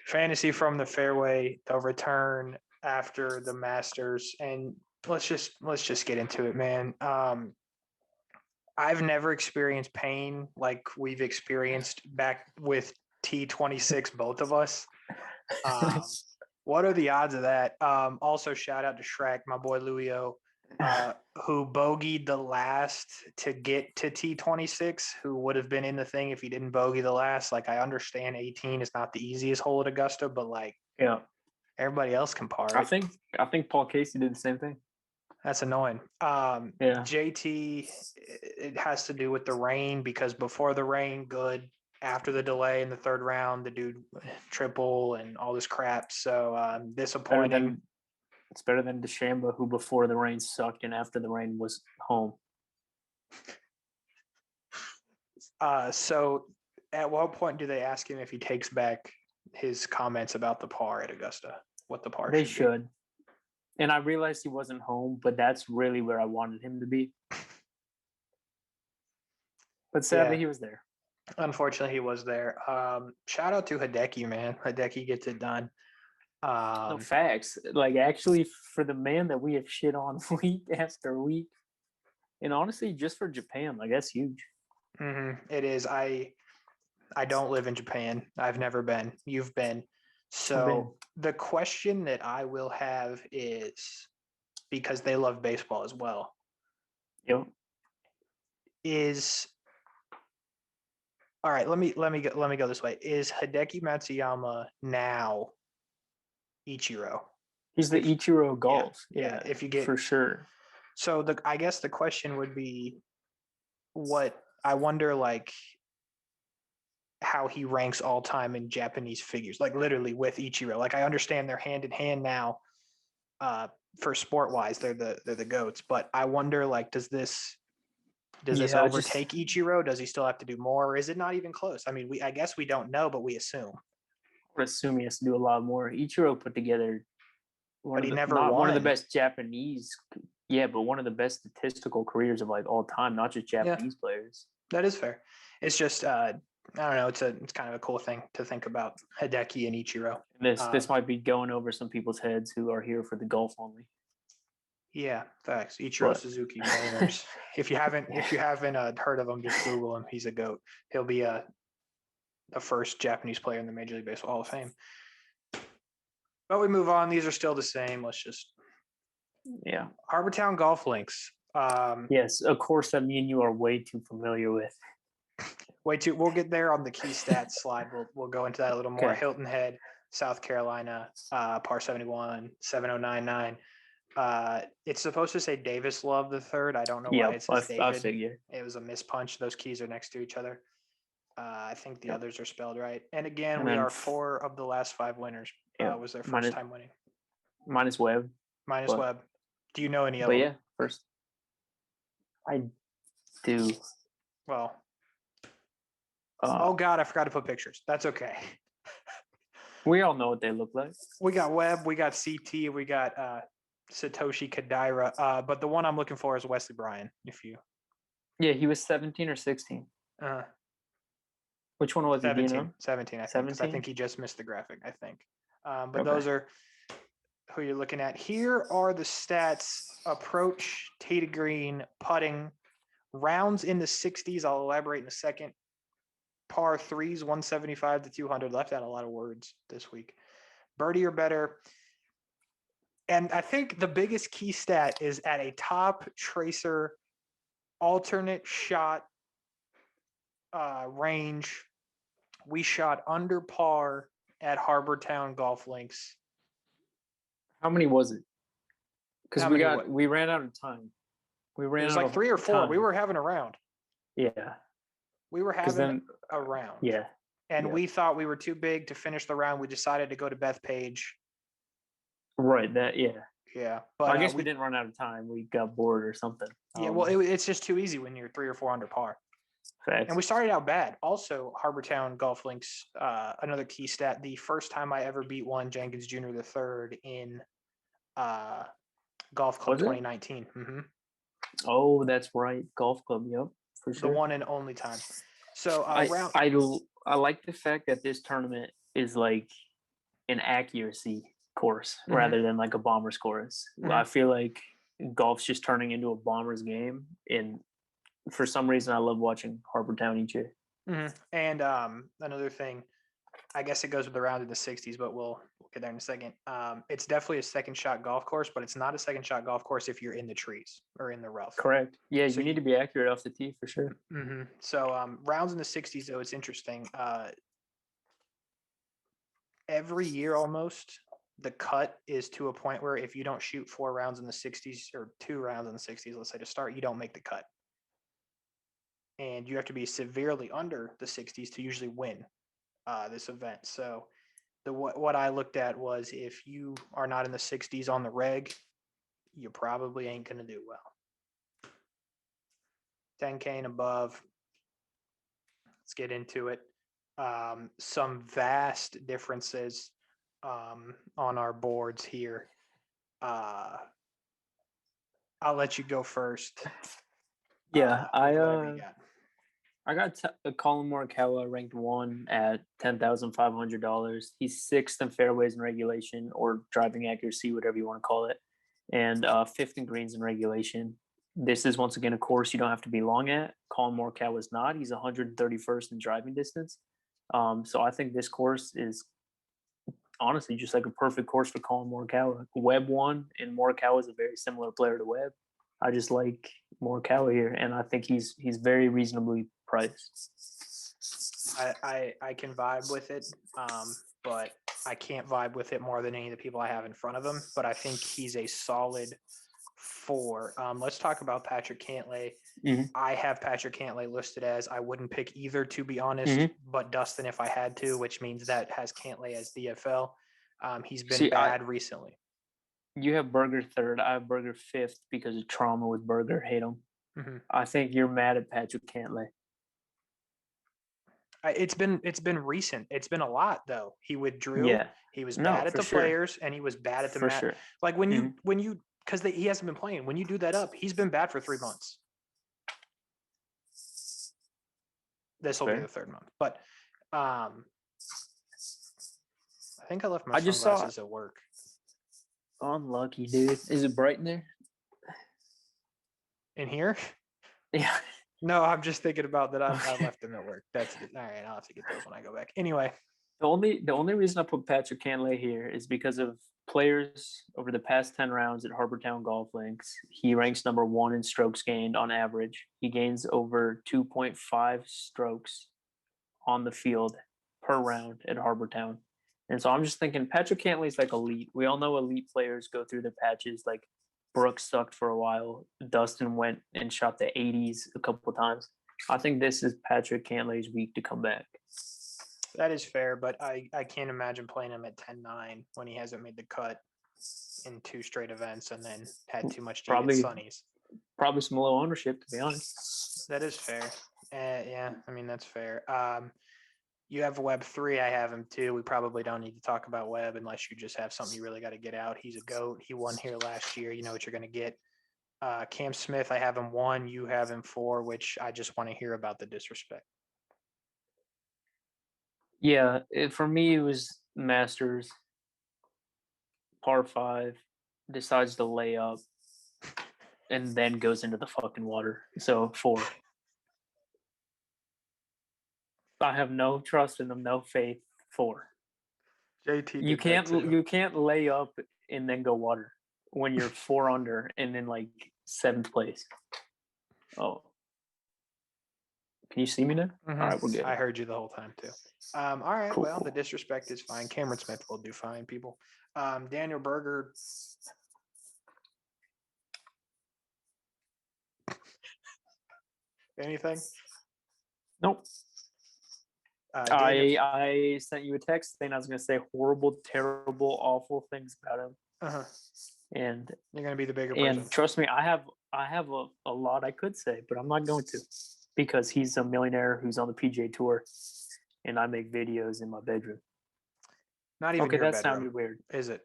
Fantasy from the fairway, the return after the Masters, and let's just get into it, man. I've never experienced pain like we've experienced back with T26, both of us. What are the odds of that? Also, shout out to Shrek, my boy Luio, who bogeyed the last to get to T26, who would have been in the thing if he didn't bogey the last. Like, I understand 18 is not the easiest hole at Augusta, but like, yeah, everybody else can par it. I think Paul Casey did the same thing. That's annoying. JT, it has to do with the rain, because before the rain, good. After the delay in the third round, the dude triple and all this crap. So disappointing. It's better than DeChambeau, who before the rain sucked and after the rain was home. So at what point do they ask him if he takes back his comments about the par at Augusta? What the par should. And I realized he wasn't home, but that's really where I wanted him to be. But sadly, he was there. Unfortunately, he was there. Shout out to Hideki, man. Hideki gets it done. No, facts. Like, actually, for the man that we have shit on week after week, and honestly, just for Japan, like, that's huge. Mm-hmm. It is. I don't live in Japan. I've never been. You've been. So the question that I will have is, because they love baseball as well. Yep. All right, let me go this way. Is Hideki Matsuyama now Ichiro? He's the Ichiro of golf. Yeah, if you get, for sure. So I guess the question would be, what I wonder, like, how he ranks all time in Japanese figures, like literally with Ichiro. Like, I understand they're hand in hand now. For sport wise, they're the GOATs, but I wonder, like, does this overtake Ichiro? Does he still have to do more, or is it not even close? I mean, I guess we don't know, but we assume. We're assuming he has to do a lot more. Ichiro put together one of the best Japanese, but one of the best statistical careers of like all time, not just Japanese players. That is fair. It's just I don't know. It's kind of a cool thing to think about, Hideki and Ichiro. This might be going over some people's heads who are here for the golf only. Yeah, thanks. Ichiro Suzuki, millionaires. If you haven't heard of him, just Google him. He's a GOAT. He'll be the first Japanese player in the Major League Baseball Hall of Fame. But we move on. These are still the same. Let's just Harbor Town Golf Links. Yes, a course that me and you are way too familiar with. We'll get there on the key stats slide. We'll go into that a little more. Okay. Hilton Head, South Carolina, par 71, 7099. It's supposed to say Davis Love the third. I don't know why it says David. I figured. It was a mispunch. Those keys are next to each other. I think the others are spelled right. And again, we are 4 of the last 5 winners. Was their first time winning. Minus Webb. Webb. Do you know any of them? Yeah, first. I do. Well. Oh, God, I forgot to put pictures. That's okay. We all know what they look like. We got Webb. We got CT. We got Satoshi Kodaira. But the one I'm looking for is Wesley Bryan. Yeah, he was 17 or 16. Which one was 17, he? 17, I think. 17? I think he just missed the graphic, I think. But those are who you're looking at. Here are the stats. Approach, tee to green, putting, rounds in the 60s. I'll elaborate in a second. Par 3s, 175 to 200. Left out a lot of words this week. Birdie or better. And I think the biggest key stat is at a top tracer alternate shot range. We shot under par at Harbor Town Golf Links. How many was it? Because we ran out of time. It was like 3 or 4. We were having a round. Yeah. We were having a round. Yeah. And we thought we were too big to finish the round. We decided to go to Bethpage. Right. Yeah. But I guess we didn't run out of time. We got bored or something. Yeah. Well, it's just too easy when you're 3 or 4 under par. Facts. And we started out bad. Also, Harbortown Golf Links, another key stat. The first time I ever beat one, Jenkins Jr. III in Golf Club 2019. Mm-hmm. Oh, that's right. Golf Club. Yep, for sure. The one and only time. So I like the fact that this tournament is like an accuracy course rather than like a bomber's course. I feel like golf's just turning into a bomber's game, and for some reason, I love watching Harbortown each year. And another thing, I guess it goes with the round in the 60s, but we'll get there in a second. It's definitely a second shot golf course, but it's not a second shot golf course if you're in the trees or in the rough. Correct. Yeah, so you need to be accurate off the tee for sure. So rounds in the 60s, though, it's interesting. Every year almost, the cut is to a point where if you don't shoot 4 rounds in the 60s or 2 rounds in the 60s, let's say to start, you don't make the cut. And you have to be severely under the 60s to usually win this event. So what I looked at was if you are not in the 60s on the reg, you probably ain't going to do well. 10K and above. Let's get into it. Some vast differences on our boards here. I'll let you go first. Yeah, I got Colin Morikawa ranked 1 at $10,500. He's 6th in fairways in regulation or driving accuracy, whatever you want to call it, and 5th in greens in regulation. This is once again a course you don't have to be long at. Colin Morikawa is not. He's 131st in driving distance. So I think this course is honestly just like a perfect course for Colin Morikawa. Webb won, and Morikawa is a very similar player to Webb. I just like Morikawa here, and I think he's very reasonably priced. I can vibe with it, but I can't vibe with it more than any of the people I have in front of him. But I think he's a solid 4. Let's talk about Patrick Cantlay. I have Patrick Cantlay listed as I wouldn't pick either, to be honest, but Dustin if I had to, which means that has Cantlay as DFL. He's been bad recently. You have Berger 3rd. I have Berger 5th because of trauma with Berger. Hate him. I think you're mad at Patrick Cantlay. It's been recent. It's been a lot though. He withdrew. Yeah. He was bad at the players, and he was bad at the match. Sure. Like when you because he hasn't been playing. When you do that up, he's been bad for 3 months. This will be the 3rd month, but I think I left my sunglasses at work. Unlucky, dude. Is it bright in there? In here? Yeah. No, I'm just thinking about that. I left them at work. That's it. All right, I'll have to get those when I go back. Anyway, the only reason I put Patrick Cantlay here is because of players over the past 10 rounds at Harbortown Golf Links. He ranks number 1 in strokes gained on average. He gains over 2.5 strokes on the field per round at Harbortown. And so I'm just thinking Patrick Cantlay's like elite. We all know elite players go through their patches. Like Brooks sucked for a while. Dustin went and shot the 80s a couple of times. I think this is Patrick Cantlay's week to come back. That is fair, but I can't imagine playing him at 10-9 when he hasn't made the cut in 2 straight events and then had too much sunnies. Probably some low ownership, to be honest. That is fair. Yeah, I mean, that's fair. You have Webb 3. I have him 2. We probably don't need to talk about Webb unless you just have something you really got to get out. He's a GOAT. He won here last year. You know what you're going to get. Cam Smith, I have him 1. You have him 4, which I just want to hear about the disrespect. Yeah, for me, it was Masters, par 5, decides to lay up, and then goes into the fucking water. So 4. I have no trust in him, no faith. 4. JT, you can't lay up and then go water when you're 4 under and in like 7th place. Oh. Can you see me now? Mm-hmm. All right, we're good. I heard you the whole time too. All right, cool. The disrespect is fine. Cameron Smith will do fine, people. Daniel Berger. Anything? Nope. I sent you a text saying I was going to say horrible, terrible, awful things about him. And you're going to be the bigger person. And trust me, I have a lot I could say, but I'm not going to because he's a millionaire who's on the PGA Tour, and I make videos in my bedroom. Not even your that bedroom. Sounded weird. Is it?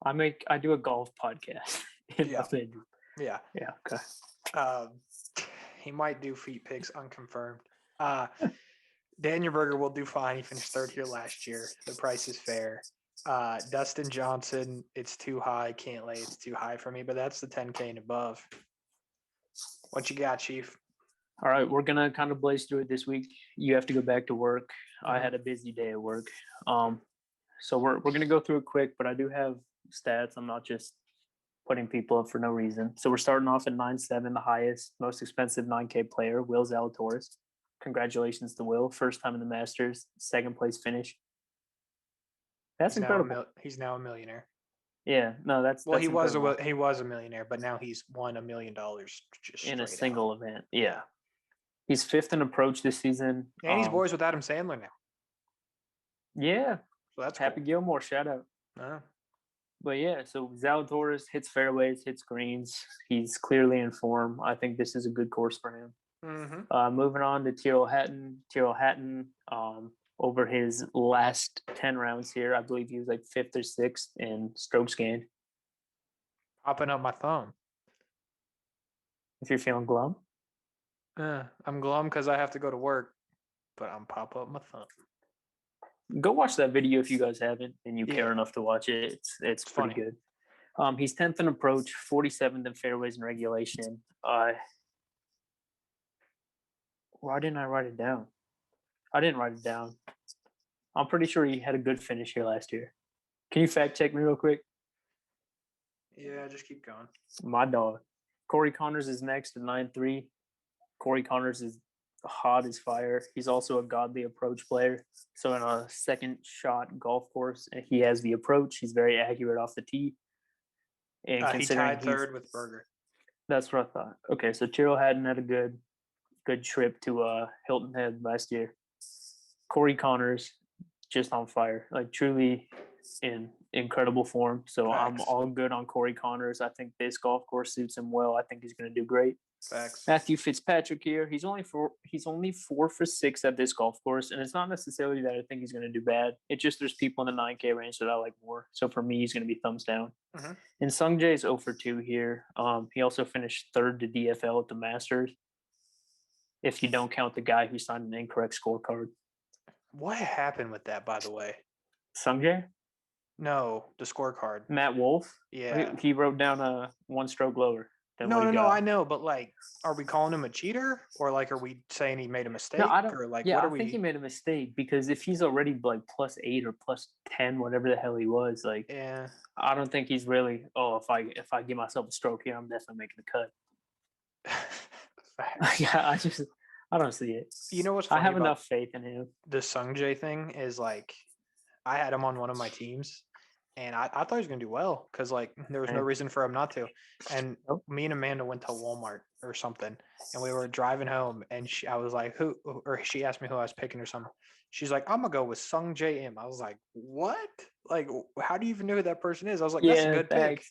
I do a golf podcast in my bedroom. Yeah. Yeah. Okay. He might do feet pics, unconfirmed. Daniel Berger will do fine. He finished third here last year. The price is fair. Dustin Johnson, it's too high. Can't lay. It's too high for me, but that's the 10K and above. What you got, Chief? All right, we're gonna kind of blaze through it this week. You have to go back to work. I had a busy day at work, so we're gonna go through it quick. But I do have stats. I'm not just putting people up for no reason. So we're starting off at 9.7, the highest, most expensive 9K player, Will Zalatoris. Congratulations to Will, first time in the Masters, second place finish. That's incredible. He's now a millionaire. Yeah, no, that's he was a millionaire, but now he's won $1 million just in a single event. Yeah. He's fifth in approach this season. And he's boys with Adam Sandler now. Yeah. So that's Happy cool. Gilmore, shout out. But yeah, so Zalatoris hits fairways, hits greens. He's clearly in form. I think this is a good course for him. Moving on to Tyrrell Hatton. Tyrrell Hatton, over his last 10 rounds here, I believe he was like 5th or 6th in strokes gained. Popping up my thumb. If you're feeling glum? I'm glum because I have to go to work, but I'm pop up my thumb. Go watch that video if you guys haven't and you care enough to watch it. It's pretty good. He's 10th in approach, 47th in fairways and regulation. Why didn't I write it down? I didn't write it down. I'm pretty sure he had a good finish here last year. Can you fact check me real quick? Yeah, just keep going. My dog. Corey Connors is next at 9.3. Corey Connors is hot as fire. He's also a godly approach player. So in a second shot golf course, he has the approach. He's very accurate off the tee. And he tied third with Berger. That's what I thought. Okay, so Tyrrell Hatton had a good trip to Hilton Head last year. Corey Connors just on fire, like truly in incredible form. So I'm all good on Corey Connors. I think this golf course suits him well. I think he's going to do great. Facts. Matthew Fitzpatrick here. He's only 4 for 6 at this golf course, and it's not necessarily that I think he's going to do bad. It's just there's people in the 9K range that I like more. So for me, he's going to be thumbs down. And Sungjae is 0 for 2 here. He also finished 3rd to DFL at the Masters. If you don't count the guy who signed an incorrect scorecard. What happened with that, by the way? Sungjae? No, the scorecard. Matt Wolf? Yeah. He wrote down a 1 stroke lower. No, I know, but like, are we calling him a cheater, or like, are we saying he made a mistake? No, I don't. Or like, I think he made a mistake because if he's already like +8 or +10, whatever the hell he was, like, I don't think he's really. Oh, if I give myself a stroke here, I'm definitely making the cut. I don't see it. You know what's funny? I have enough faith in him. The Sungjae thing is like, I had him on one of my teams. And I thought he was going to do well because, like, there was no reason for him not to. And me and Amanda went to Walmart or something, and we were driving home, and I was like, who? Or she asked me who I was picking or something. She's like, I'm going to go with Sungjae Im. I was like, what? Like, how do you even know who that person is? I was like, that's a good pick.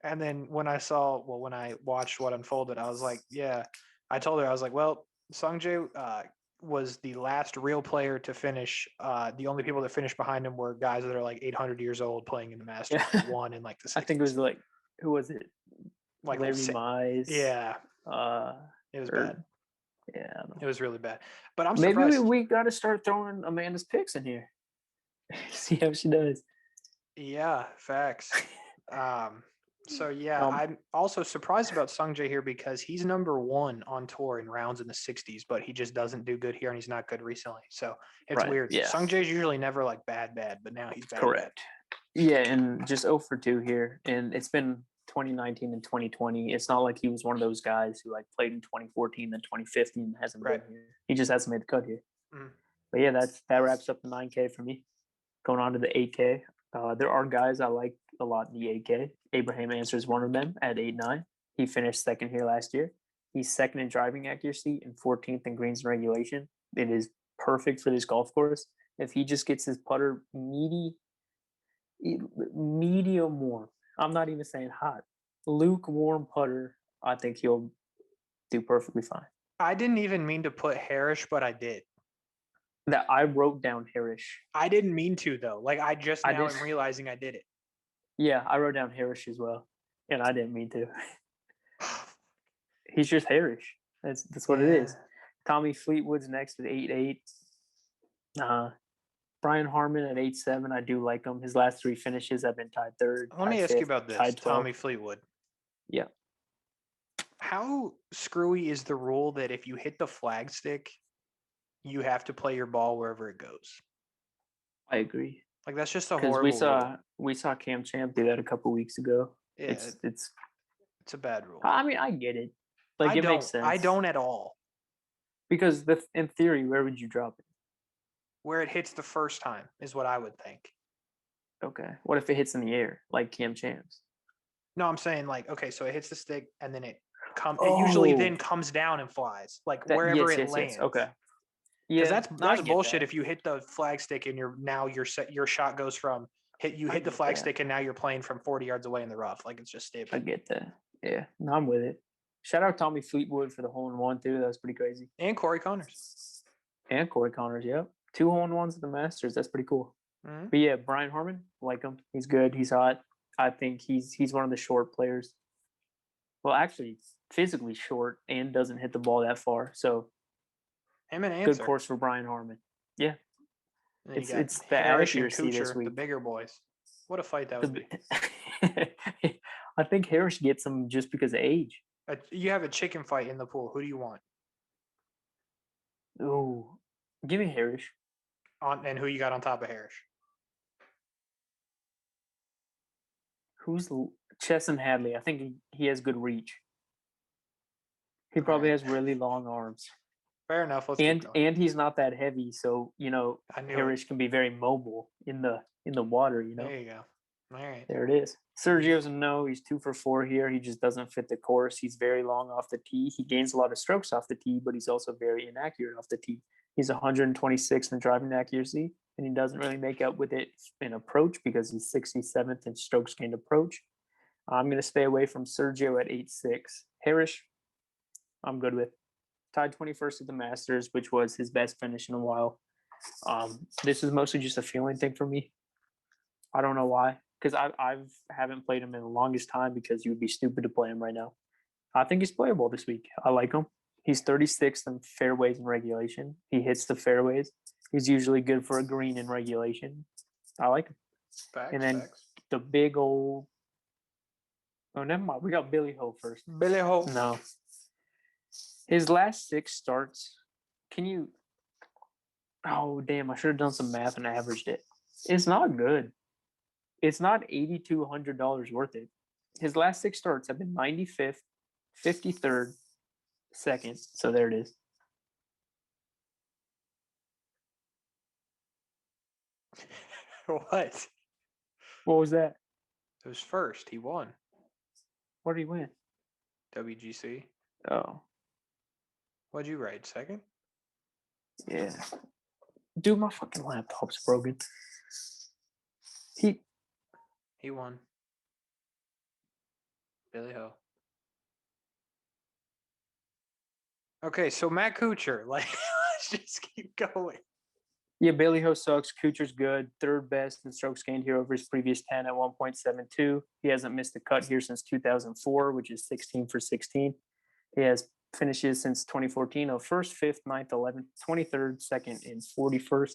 And then when I watched what unfolded, I was like, yeah. I told her, I was like, well, Sungjae was the last real player to finish. The only people that finished behind him were guys that are like 800 years old playing in the Masters. One in like the 60s. I think it was like, who was it? Like Larry Mize. Yeah. It was bad. Yeah. It was really bad. But I'm maybe surprised. we got to start throwing Amanda's picks in here. See how she does. Yeah, facts. So yeah, I'm also surprised about Sungjae here because he's number 1 on tour in rounds in the 60s, but he just doesn't do good here, and he's not good recently. So it's weird. Yeah. Sungjae's usually never like bad, but now he's bad. Correct. Yeah, and just 0 for 2 here, and it's been 2019 and 2020. It's not like he was one of those guys who like played in 2014 and 2015 and hasn't been here. He just hasn't made the cut here. But yeah, that wraps up the 9K for me. Going on to the 8K. There are guys I like a lot in the 8K. Abraham Answer is one of them at 8.9. He finished 2nd here last year. He's 2nd in driving accuracy and 14th in greens and regulation. It is perfect for this golf course. If he just gets his putter medium warm, I'm not even saying hot, lukewarm putter, I think he'll do perfectly fine. I didn't even mean to put Harris, but I did. That I wrote down Harris. I didn't mean to though. Like I just now did. am realizing I did it. Yeah, I wrote down Harris as well, and I didn't mean to. He's just Harris. That's what it is. Tommy Fleetwood's next with 8.8. Brian Harmon at 8.7. I do like him. His last 3 finishes have been tied third. Let me ask you about this, Tommy Fleetwood. Yeah. How screwy is the rule that if you hit the flag stick, you have to play your ball wherever it goes? I agree. Like that's just a horrible rule. We saw Cam Champ do that a couple weeks ago. Yeah, it's a bad rule. I mean, I get it. Like it makes sense. I don't at all. Because in theory, where would you drop it? Where it hits the first time is what I would think. Okay. What if it hits in the air, like Cam Champ's? No, I'm saying like, okay, so it hits the stick and then it usually then comes down and flies, like wherever it lands. Yes. Okay. Yeah, that's bullshit. That. If you hit the flag stick and your shot goes from hit the flag stick and now you're playing from 40 yards away in the rough. Like it's just stupid. I get that. Yeah, no, I'm with it. Shout out Tommy Fleetwood for the hole-in-one too. That was pretty crazy. And Corey Connors. Yep. 2 hole-in-ones at the Masters. That's pretty cool. Mm-hmm. But yeah, Brian Harmon, like him. He's good. He's hot. I think he's one of the short players. Well, actually, physically short and doesn't hit the ball that far. So, him and Answer. Good course for Brian Harmon. Yeah, it's the Harris and accuracy Kuchar, this week. The bigger boys. What a fight that would be. I think Harris gets him just because of age. You have a chicken fight in the pool. Who do you want? Oh, give me Harris. And who you got on top of Harris? Who's Chesson Hadley? I think he has good reach. He probably has really long arms. Fair enough. And he's not that heavy, so Harris can be very mobile in the water. There you go. All right. There it is. Sergio's a no. He's 2 for 4 here. He just doesn't fit the course. He's very long off the tee. He gains a lot of strokes off the tee, but he's also very inaccurate off the tee. He's 126th in driving accuracy, and he doesn't really make up with it in approach because he's 67th in strokes gained approach. I'm going to stay away from Sergio at 8.6. Harris, I'm good with. Tied 21st at the Masters, which was his best finish in a while. This is mostly just a feeling thing for me. I don't know why, because I haven't played him in the longest time because you would be stupid to play him right now. I think he's playable this week. I like him. He's 36th in fairways in regulation. He hits the fairways. He's usually good for a green in regulation. I like him. And then the big old... Oh, never mind. We got Billy Ho first. Billy Ho. No. His last 6 starts, can you... Oh, damn. I should have done some math and averaged it. It's not good. It's not $8,200 worth it. His last 6 starts have been 95th, 53rd, 2nd. So there it is. What? What was that? It was first. He won. What did he win? WGC. Oh. What'd you write? 2nd? Yeah. Dude, my fucking laptop's broken. He won. Billy Ho. Okay, so Matt Kuchar, let's just keep going. Yeah, Billy Ho sucks. Kuchar's good. 3rd best in strokes gained here over his previous 10 at 1.72. He hasn't missed a cut here since 2004, which is 16 for 16. He has finishes since 2014 of 1st, 5th, 9th, 11th, 23rd, 2nd, and 41st.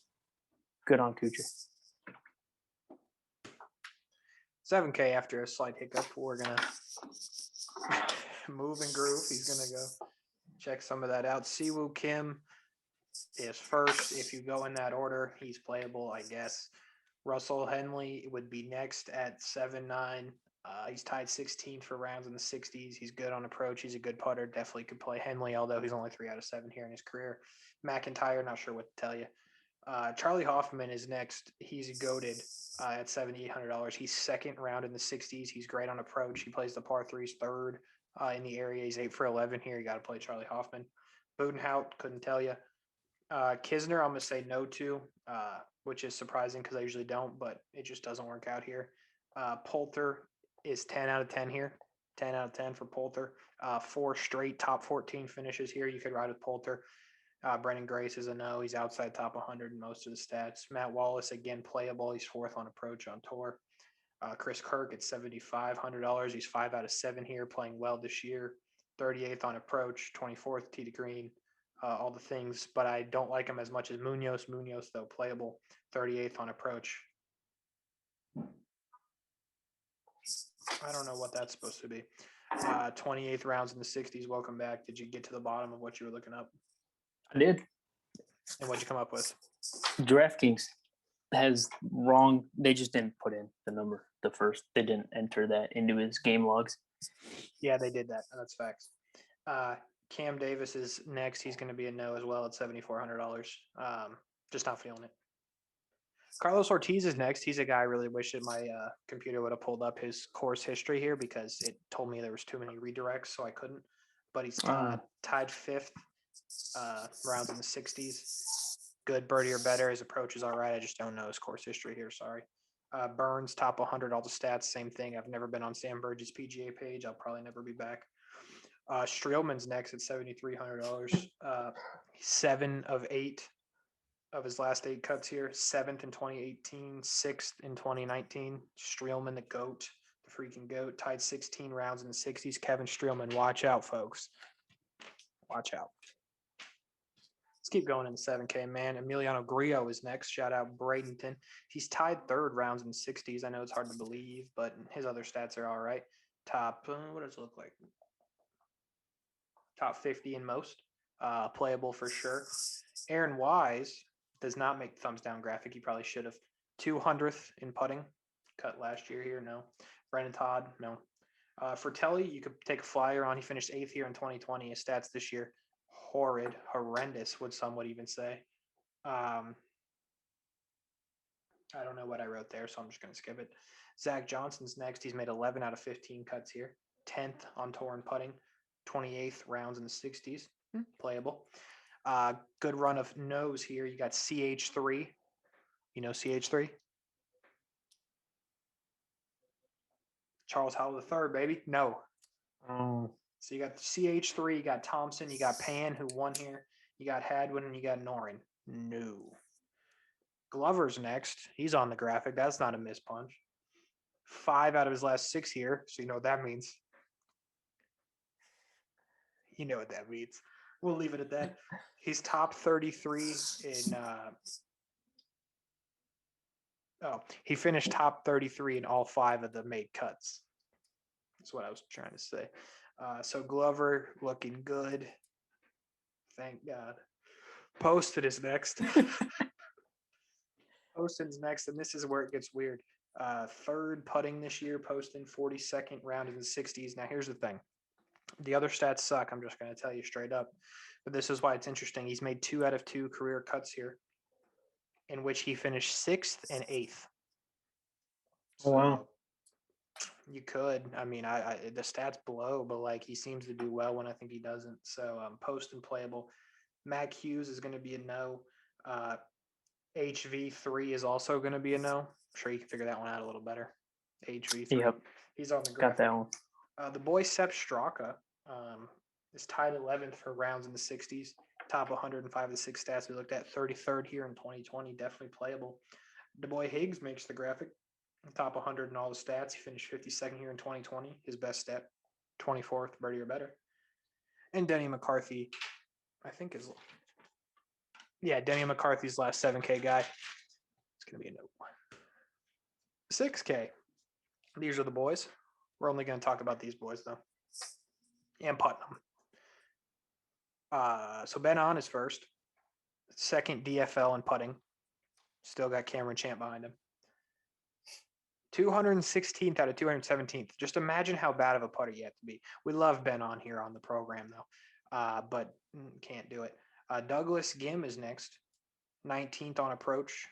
Good on Kuchar. 7K after a slight hiccup. We're going to move and groove. He's going to go check some of that out. Siwoo Kim is first. If you go in that order, he's playable, I guess. Russell Henley would be next at 7.9. He's tied 16th for rounds in the 60s. He's good on approach. He's a good putter. Definitely could play Henley, although he's only 3 out of 7 here in his career. McIntyre, not sure what to tell you. Charlie Hoffman is next. He's goated at $7,800. He's 2nd round in the 60s. He's great on approach. He plays the par 3s 3rd in the area. He's 8 for 11 here. You got to play Charlie Hoffman. Budenhout, couldn't tell you. Kisner, I'm going to say no to, which is surprising because I usually don't, but it just doesn't work out here. Poulter is 10 out of 10 here. 10 out of 10 for Poulter. 4 straight top 14 finishes here. You could ride with Poulter. Brendan Grace is a no. He's outside top 100 in most of the stats. Matt Wallace, again, playable. He's 4th on approach on tour. Chris Kirk at $7,500. He's 5 out of 7 here, playing well this year. 38th on approach, 24th tee to green, all the things. But I don't like him as much as Munoz. Munoz, though, playable. 38th on approach. I don't know what that's supposed to be. 28th rounds in the 60s. Welcome back. Did you get to the bottom of what you were looking up? I did. And what'd you come up with? DraftKings has wrong. They just didn't put in the number, the first. They didn't enter that into his game logs. Yeah, they did that. That's facts. Cam Davis is next. He's going to be a no as well at $7,400. Just not feeling it. Carlos Ortiz is next. He's a guy I really wish that my computer would have pulled up his course history here because it told me there was too many redirects, so I couldn't. But he's tied 5th, rounds in the 60s. Good birdie or better. His approach is all right. I just don't know his course history here. Sorry. Burns, top 100, all the stats, same thing. I've never been on Sam Burgess' PGA page. I'll probably never be back. Streelman's next at $7,300. 7 of 8 of his last 8 cuts here. 7th in 2018, 6th in 2019. Streelman, the GOAT, the freaking GOAT, tied 16 rounds in the 60s. Kevin Streelman, watch out, folks. Watch out. Let's keep going in the 7K, man. Emiliano Grillo is next. Shout out Bradenton. He's tied 3rd rounds in the 60s. I know it's hard to believe, but his other stats are all right. Top, what does it look like? Top 50 in most. Playable for sure. Aaron Wise does not make the thumbs down graphic. He probably should have. 200th in putting. Cut last year here, no. Brennan Todd, no. Fratelli, you could take a flyer on. He finished 8th here in 2020. His stats this year, horrid, horrendous, would some would even say. I don't know what I wrote there, so I'm just going to skip it. Zach Johnson's next. He's made 11 out of 15 cuts here. 10th on tour and putting. 28th rounds in the 60s. Playable. Good run of no's here. You got CH3. You know CH3? Charles Howell III, baby. No. Oh. So you got CH3, you got Thompson, you got Pan, who won here. You got Hadwin, and you got Norin. No. Glover's next. He's on the graphic. That's not a miss punch. 5 out of his last 6 here. So you know what that means. You know what that means. We'll leave it at that. He's top 33 in he finished top 33 in all 5 of the made cuts. That's what I was trying to say. So Glover looking good. Thank God. Poston is next. Poston's next, and this is where it gets weird. 3rd putting this year, Poston, 42nd round in the 60s. Now, here's the thing. The other stats suck. I'm just going to tell you straight up. But this is why it's interesting. He's made 2 out of 2 career cuts here, in which he finished 6th and 8th. So, wow. You could. I mean, I the stats blow, but like he seems to do well when I think he doesn't. So Poston playable. Mac Hughes is going to be a no. HV3 is also going to be a no. I'm sure you can figure that one out a little better. HV3. Yep. He's on the graphic. Got that one. The boy Sepp Straka is tied 11th for rounds in the 60s. Top 105 of the 6 stats we looked at. 33rd here in 2020. Definitely playable. The boy Higgs makes the graphic. Top 100 in all the stats. He finished 52nd here in 2020. His best stat, 24th, birdie or better. And Denny McCarthy, I think is, Denny McCarthy's last 7K guy. It's going to be a no. 6K. These are the boys. We're only going to talk about these boys, though. And Putnam. So Ben On is first. 2nd DFL in putting. Still got Cameron Champ behind him. 216th out of 217th. Just imagine how bad of a putter you have to be. We love Ben On here on the program, though, but can't do it. Douglas Gim is next. 19th on approach.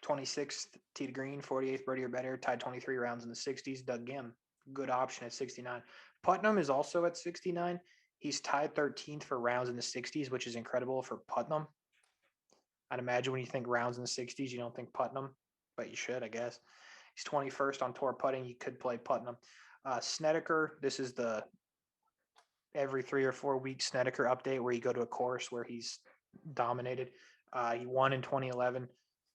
26th tee to green. 48th birdie or better. Tied 23 rounds in the 60s. Doug Gim, good option at 69. Putnam is also at 69. He's tied 13th for rounds in the 60s, which is incredible for Putnam. I'd imagine when you think rounds in the 60s, you don't think Putnam, but you should, I guess. He's 21st on tour putting. You could play Putnam. Snedeker, this is the every 3 or 4 week Snedeker update where you go to a course where he's dominated. He won in 2011,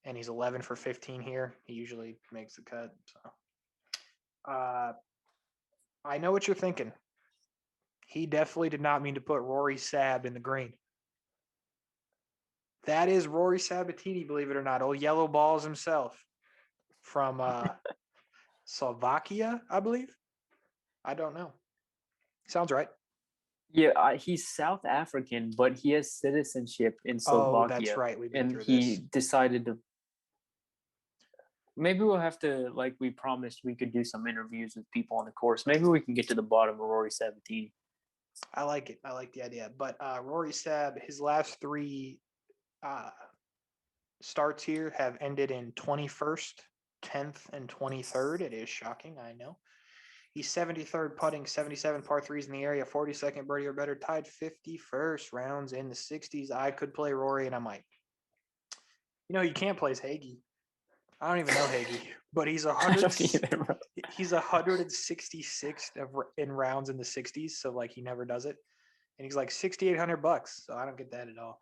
and he's 11 for 15 here. He usually makes the cut. So, I know what you're thinking. He definitely did not mean to put Rory Sab in the green. That is Rory Sabatini, believe it or not. Old Yellow Balls himself from Slovakia, I believe. I don't know. Sounds right. Yeah, he's South African, but he has citizenship in Slovakia. Oh, that's right. We've been and through he this. decided to. Maybe we'll have to, like we promised, we could do some interviews with people on the course. Maybe we can get to the bottom of Rory Sabatini. I like it. I like the idea. But Rory Sab, his last 3 starts here have ended in 21st, 10th, and 23rd. It is shocking, I know. He's 73rd putting, 77 par 3s in the area, 42nd birdie or better, tied 51st rounds in the 60s. I could play Rory, and I might. You can't play Hagee. I don't even know Hagee, but he's 166th in rounds in the 60s, so like he never does it, and he's like $6,800, so I don't get that at all.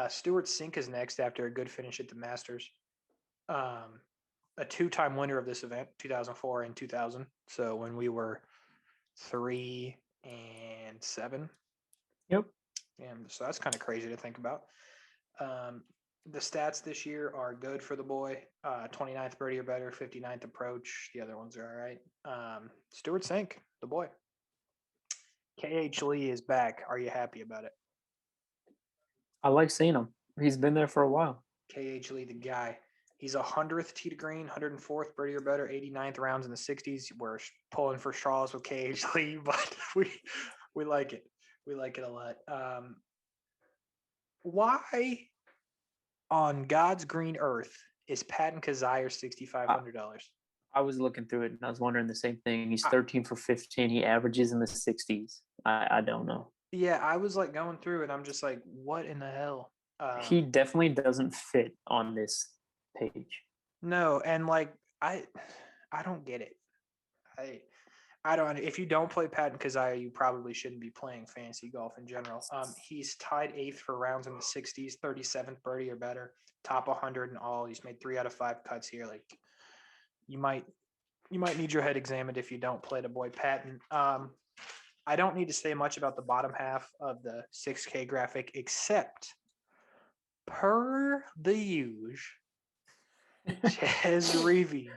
Stuart Sink is next after a good finish at the Masters. A 2-time winner of this event, 2004 and 2000. So when we were 3 and 7. Yep. And so that's kind of crazy to think about. The stats this year are good for the boy. 29th birdie or better, 59th approach. The other ones are all right. Stuart Sink, the boy. KH Lee is back. Are you happy about it? I like seeing him. He's been there for a while. KH Lee, the guy. He's 100th tee to green, 104th birdie or better, 89th rounds in the 60s. We're pulling for straws with KH Lee, but we like it. We like it a lot. Why on God's green earth is Patton Kazire $6,500? I was looking through it and I was wondering the same thing. He's 13 for 15. He averages in the 60s. I don't know. Yeah, I was like going through it. I'm just like, what in the hell? He definitely doesn't fit on this page. No, and like I don't get it. I don't. If you don't play Patton Kazire, you probably shouldn't be playing fantasy golf in general. He's tied 8th for rounds in the 60s, 37th birdie or better, top 100 in all. He's made 3 out of 5 cuts here. Like you might need your head examined if you don't play the boy Patton. I don't need to say much about the bottom half of the 6K graphic, except per the usual, Ches Reavy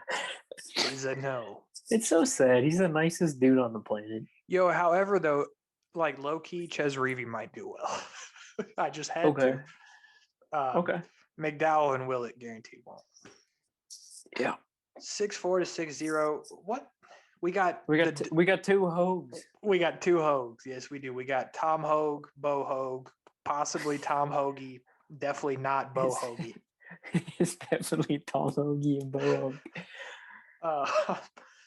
is a no. It's so sad. He's the nicest dude on the planet. Yo, however, though, like low-key, Ches Reavy might do well. I just had to. Okay. McDowell and Willett guaranteed won't. Yeah. 6'4" to 6'0". What? We got 2 Hogues. We got 2 Hogues. Yes, we do. We got Tom Hogue, Bo Hogue, possibly Tom Hoagie. Definitely not Bo Hoagie. It's definitely Tom Hoagie and Bo Hogue.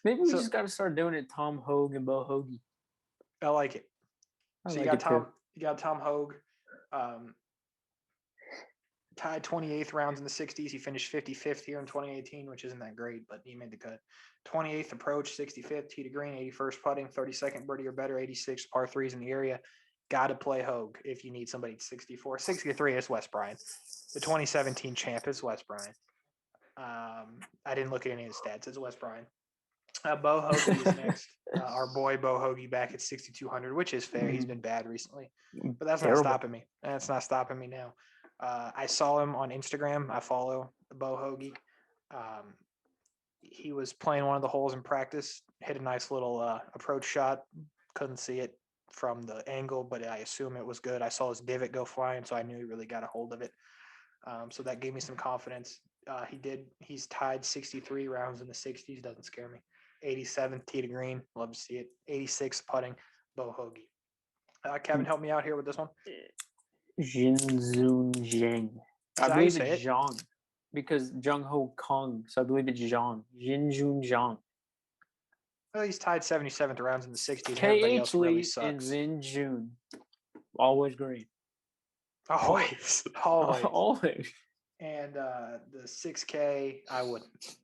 Maybe we just got to start doing it Tom Hogue and Bo Hoagie. I like it. So you got Tom Hogue. Tied 28th rounds in the 60s. He finished 55th here in 2018, which isn't that great, but he made the cut. 28th approach, 65th tee to green, 81st putting, 32nd birdie or better, 86 par 3s in the area. Got to play Hogue if you need somebody at 64. 63 is Wes Bryant. The 2017 champ is Wes Bryant. I didn't look at any of the stats. It's Wes Bryant. Bo Hoagie is next. Our boy Bo Hoagie back at 6,200, which is fair. He's been bad recently, but that's not stopping me. That's not stopping me now. I saw him on Instagram. I follow Bo Hoagie. He was playing one of the holes in practice, hit a nice little approach shot. Couldn't see it from the angle, but I assume it was good. I saw his divot go flying, so I knew he really got a hold of it. So that gave me some confidence. He's tied 63 rounds in the 60s. Doesn't scare me. 87th tee to green. Love to see it. 86th putting. Bo Hoagie. Kevin, help me out here with this one. Jinzun Zhang. I believe it's Zhang because Jung Ho Kong. So I believe it's Zhang. Jinjun Zhang. Well, he's tied 77th rounds in the 60s. KH Lee and Zin Jun. Always great. Always. Always. And the 6K, I wouldn't.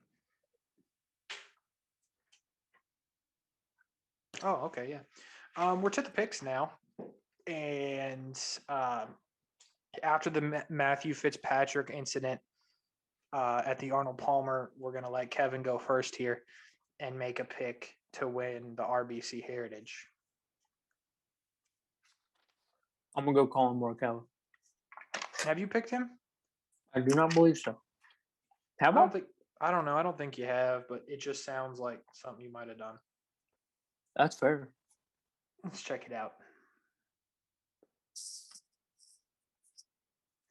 Oh, okay, yeah. We're to the picks now. And after the Matthew Fitzpatrick incident at the Arnold Palmer, we're going to let Kevin go first here and make a pick to win the RBC Heritage. I'm going to go Colin Morikawa. Have you picked him? I do not believe so. Have I? I don't know. I don't think you have, but it just sounds like something you might have done. That's fair. Let's check it out.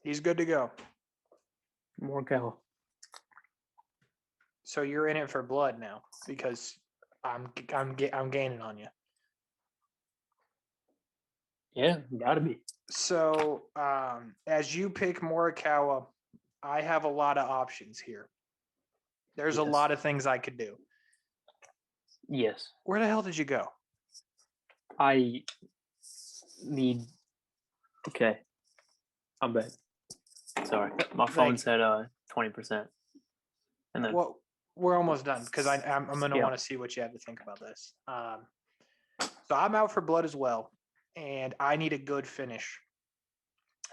He's good to go. Morikawa. So you're in it for blood now because I'm gaining on you. Yeah, gotta be. So as you pick Morikawa, I have a lot of options here. There's a lot of things I could do. Yes. Where the hell did you go? I need. Okay. I'm back. Sorry, my phone said 20%. And then we're almost done because I'm going to want to see what you have to think about this. So I'm out for blood as well, and I need a good finish.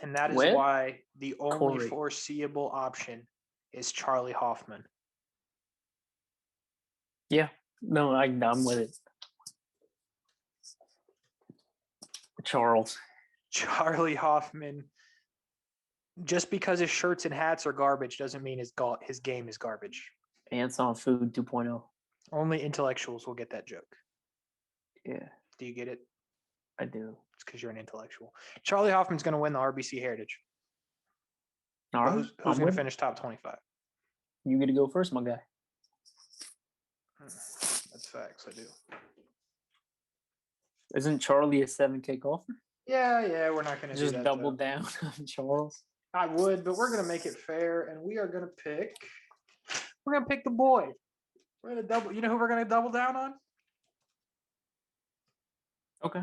And that is why the only foreseeable option is Charlie Hoffman. Yeah, no, I'm with it. Charlie Hoffman. Just because his shirts and hats are garbage doesn't mean his game is garbage. Ants on Food 2.0. Only intellectuals will get that joke. Yeah. Do you get it? I do. It's because you're an intellectual. Charlie Hoffman's going to win the RBC Heritage. All right. Who's going to finish top 25? You get to go first, my guy. That's facts. I do. Isn't Charlie a 7K golfer? Yeah. We're not going to just double down on Charles. I would, but we're going to make it fair, and we are going to pick. We're going to pick the boy. We're going to double. You know who we're going to double down on? Okay.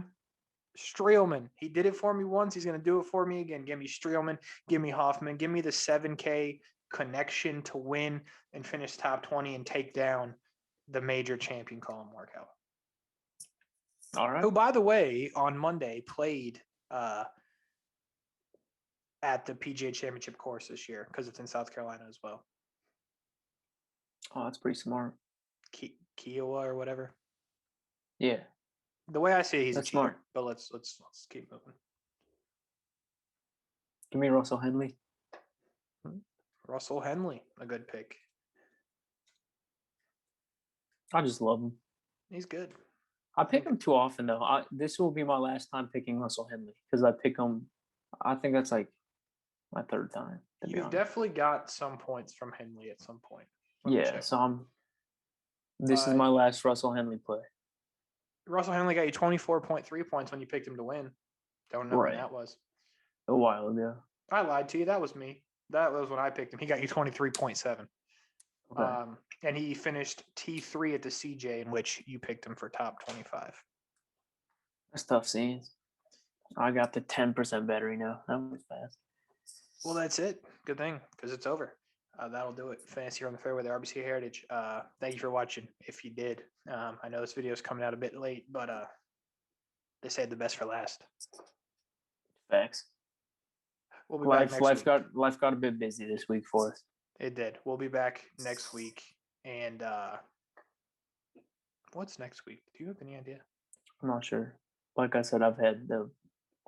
Streelman. He did it for me once. He's going to do it for me again. Give me Streelman. Give me Hoffman. Give me the 7K connection to win and finish top 20 and take down the major champion, Colin Morikawa. All right. Who, by the way, on Monday played at the PGA Championship course this year because it's in South Carolina as well. Oh, that's pretty smart. Kiowa or whatever. Yeah. The way I see it, he's that's a cheater. Smart. But let's keep moving. Give me Russell Henley. Russell Henley, a good pick. I just love him. He's good. I pick him too often though. This will be my last time picking Russell Henley because I pick him. I think that's like my third time. You've definitely got some points from Henley at some point. Yeah, so this is my last Russell Henley play. Russell Henley got you 24.3 points when you picked him to win. Don't know when that was. A while ago. I lied to you. That was me. That was when I picked him. He got you 23.7. Okay. And he finished T3 at the CJ, in which you picked him for top 25. That's tough scenes. I got the 10% battery now. That was fast. Well, that's it. Good thing, because it's over. That'll do it. Fantasy on the Fairway, the RBC Heritage. Thank you for watching. If you did, I know this video is coming out a bit late, but they said the best for last. Facts. We'll be back next week. Life got a bit busy this week for us. It did. We'll be back next week. And what's next week? Do you have any idea? I'm not sure. Like I said, I've had the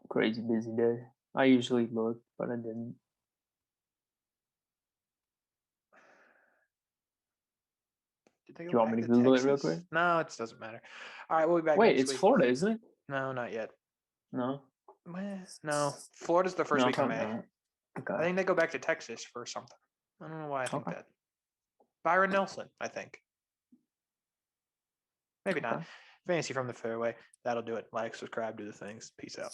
crazy busy day. I usually look, but I didn't. Do you want me to Google it real quick? No, it doesn't matter. All right, we'll be back next week. Wait, it's Florida, isn't it? No, not yet. No? No. Florida's the first week of May. Okay. I think they go back to Texas for something. I don't know why I think that. Byron Nelson, I think. Maybe not. Fantasy from the Fairway. That'll do it. Like, subscribe, do the things. Peace out.